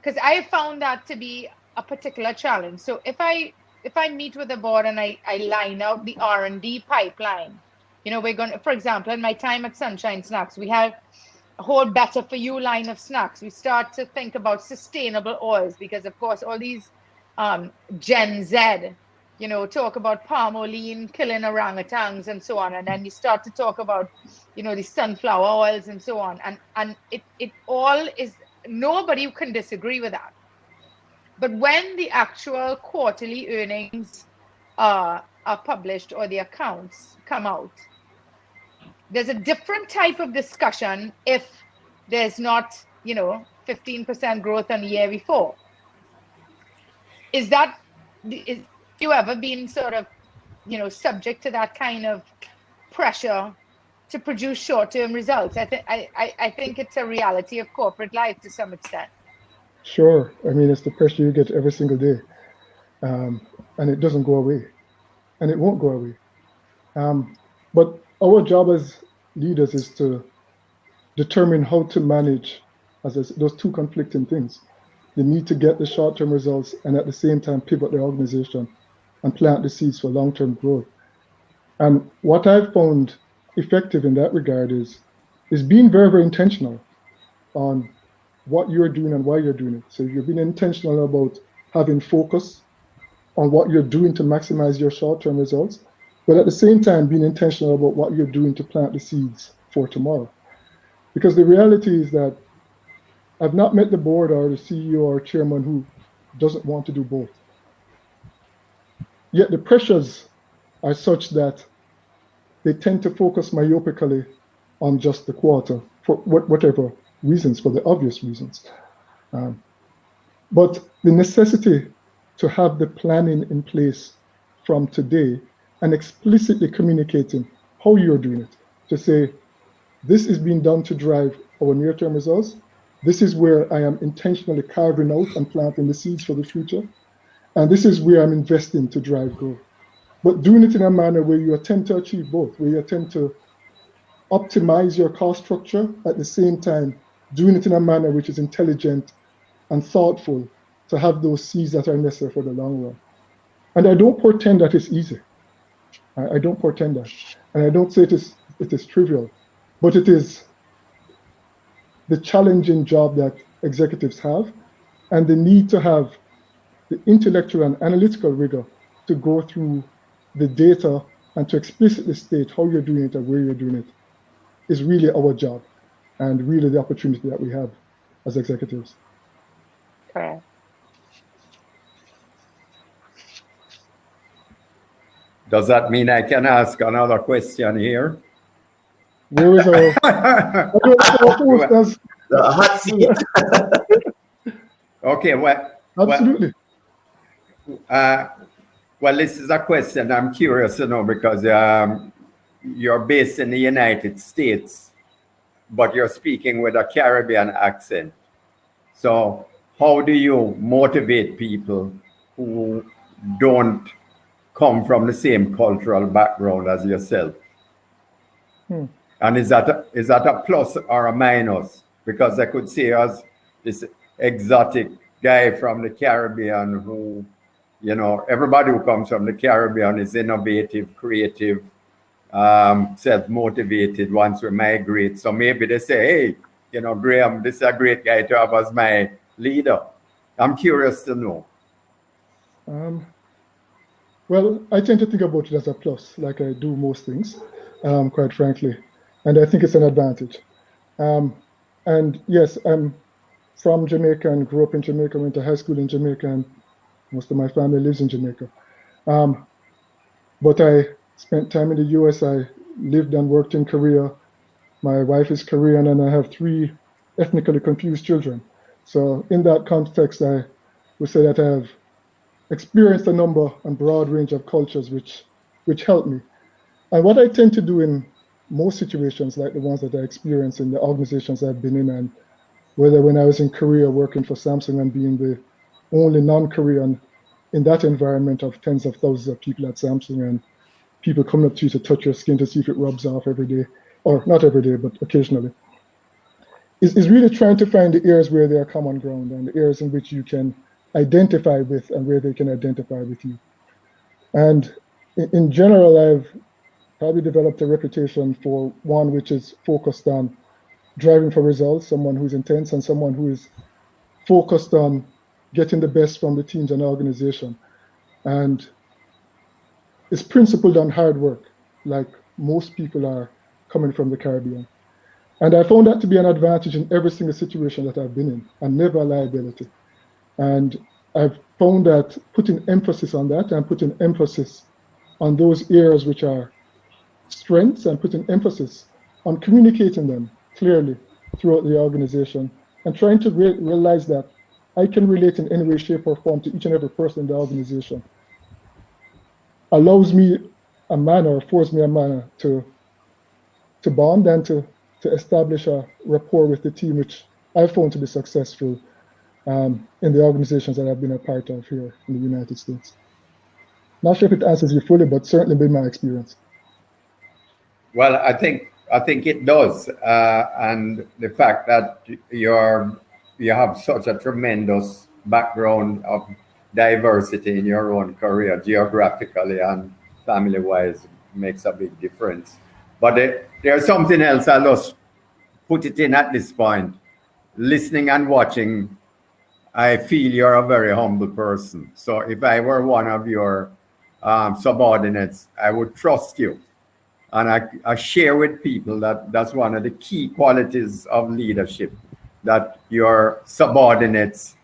S4: Because I have found that to be a particular challenge. So if I meet with the board and I line out the R&D pipeline, you know, we're going to, for example, in my time at Sunshine Snacks, we have a whole better for you line of snacks. We start to think about sustainable oils because, of course, all these Gen Z, you know, talk about palmolive killing orangutans and so on. And then you start to talk about, you know, the sunflower oils and so on. And it all is, nobody can disagree with that. But when the actual quarterly earnings are published or the accounts come out, there's a different type of discussion if there's not, you know, 15% growth on the year before. Is you ever been sort of, you know, subject to that kind of pressure to produce short-term results? I think it's a reality of corporate life to some extent.
S3: Sure. I mean, it's the pressure you get every single day. And it doesn't go away. And it won't go away. But our job as leaders is to determine how to manage those two conflicting things. The need to get the short-term results and at the same time pivot the organization and plant the seeds for long-term growth. And what I've found effective in that regard is being very, very intentional on what you're doing and why you're doing it. So you're being intentional about having focus on what you're doing to maximize your short-term results, but at the same time being intentional about what you're doing to plant the seeds for tomorrow. Because the reality is that I've not met the board or the CEO or chairman who doesn't want to do both. Yet the pressures are such that they tend to focus myopically on just the quarter for whatever reasons, for the obvious reasons. But the necessity to have the planning in place from today and explicitly communicating how you're doing it, to say, this is being done to drive our near-term results. This is where I am intentionally carving out and planting the seeds for the future. And this is where I'm investing to drive growth. But doing it in a manner where you attempt to achieve both, where you attempt to optimize your cost structure at the same time, doing it in a manner which is intelligent and thoughtful to have those seeds that are necessary for the long run. And I don't portend that it's easy. I don't portend that. And I don't say it is trivial, but it is the challenging job that executives have and the need to have the intellectual and analytical rigor to go through the data and to explicitly state how you're doing it and where you're doing it is really our job and really the opportunity that we have as executives.
S4: Correct.
S2: Does that mean I can ask another question here?
S3: Where is our
S1: the hot seat?
S2: Okay, well,
S3: absolutely.
S2: Well, this is a question I'm curious to know because you're based in the United States, but you're speaking with a Caribbean accent. So how do you motivate people who don't come from the same cultural background as yourself? And is that a plus or a minus? Because I could see as this exotic guy from the Caribbean who, you know, everybody who comes from the Caribbean is innovative, creative, self-motivated once we migrate. So maybe they say, hey, you know, Graham, this is a great guy to have as my leader. I'm curious to know.
S3: Well, I tend to think about it as a plus, like I do most things, quite frankly. And I think it's an advantage. And yes, I'm from Jamaica and grew up in Jamaica, went to high school in Jamaica, and most of my family lives in Jamaica. But I spent time in the US. I lived and worked in Korea. My wife is Korean, and I have 3 ethnically confused children. So in that context, I would say that I have experienced a number and broad range of cultures which help me. And what I tend to do in most situations, like the ones that I experience in the organizations I've been in, and whether when I was in Korea working for Samsung and being the only non-Korean in that environment of tens of thousands of people at Samsung and people coming up to you to touch your skin to see if it rubs off every day, or not every day, but occasionally, is really trying to find the areas where there are common ground and the areas in which you can identify with and where they can identify with you. And in general, I've probably developed a reputation for one which is focused on driving for results, someone who's intense, and someone who is focused on getting the best from the teams and organization. And it's principled on hard work, like most people are coming from the Caribbean. And I found that to be an advantage in every single situation that I've been in, and never a liability. And I've found that putting emphasis on that and putting emphasis on those areas which are strengths and putting emphasis on communicating them clearly throughout the organization and trying to realize that I can relate in any way, shape, or form to each and every person in the organization allows me a manner, affords me a manner to bond and to establish a rapport with the team, which I've found to be successful in the organizations that I've been a part of here in the United States. Not sure if it answers you fully, but certainly been my experience.
S2: Well, I think it does, and the fact that you have such a tremendous background of diversity in your own career, geographically and family-wise, makes a big difference. But there's something else. I'll just put it in at this point. Listening and watching, I feel you're a very humble person. So if I were one of your subordinates, I would trust you. And I share with people that that's one of the key qualities of leadership, that your subordinates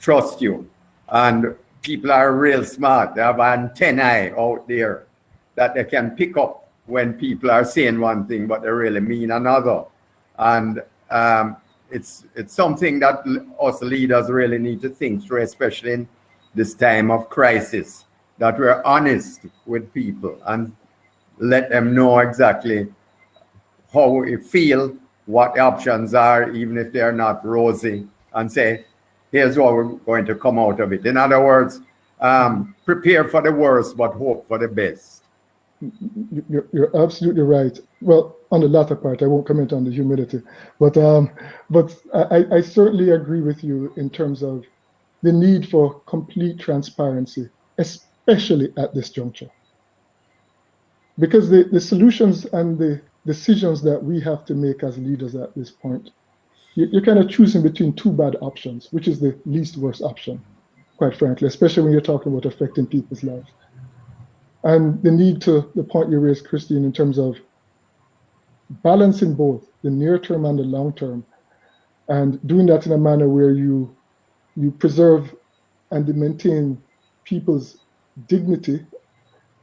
S2: trust you. And people are real smart. They have antennae out there that they can pick up when people are saying one thing, but they really mean another. And it's something that us leaders really need to think through, especially in this time of crisis, that we're honest with people and let them know exactly how we feel, what the options are, even if they're not rosy, and say, here's what we're going to come out of it. In other words, prepare for the worst, but hope for the best.
S3: You're absolutely right. Well, on the latter part, I won't comment on the humility, but I certainly agree with you in terms of the need for complete transparency, especially at this juncture. Because the solutions and the decisions that we have to make as leaders at this point, you're kind of choosing between two bad options, which is the least worst option, quite frankly, especially when you're talking about affecting people's lives. And the need to, the point you raised, Christine, in terms of balancing both the near term and the long term, and doing that in a manner where you preserve and maintain people's dignity,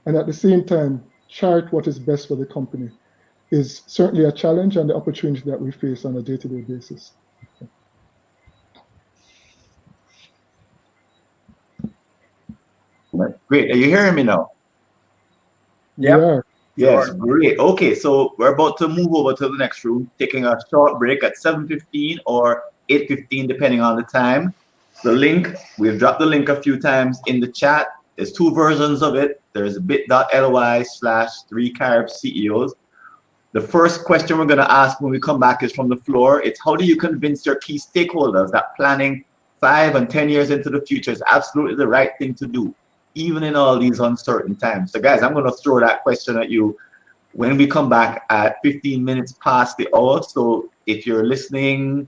S3: and at the same time chart what is best for the company, is certainly a challenge and the opportunity that we face on a day-to-day basis.
S1: Great. Are you hearing me now?
S2: Yep.
S3: We are.
S1: Yes,
S2: Sure.
S1: great. Okay, so we're about to move over to the next room, taking a short break at 7:15 or 8:15, depending on the time. The link, we've dropped the link a few times in the chat. There's two versions of it. There's bit.ly/3CarbCEOs. The first question we're going to ask when we come back is from the floor. It's how do you convince your key stakeholders that planning 5 and 10 years into the future is absolutely the right thing to do, even in all these uncertain times? So guys, I'm going to throw that question at you when we come back at 15 minutes past the hour. So if you're listening,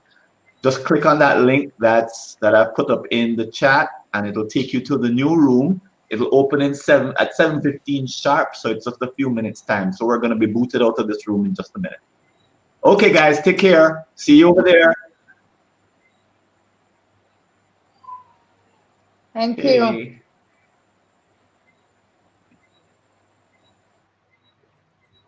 S1: just click on that link that I've put up in the chat, and it'll take you to the new room. It'll open at 7:15 sharp, so it's just a few minutes time. So we're going to be booted out of this room in just a minute. Okay, guys, take care. See you over there.
S4: Thank you.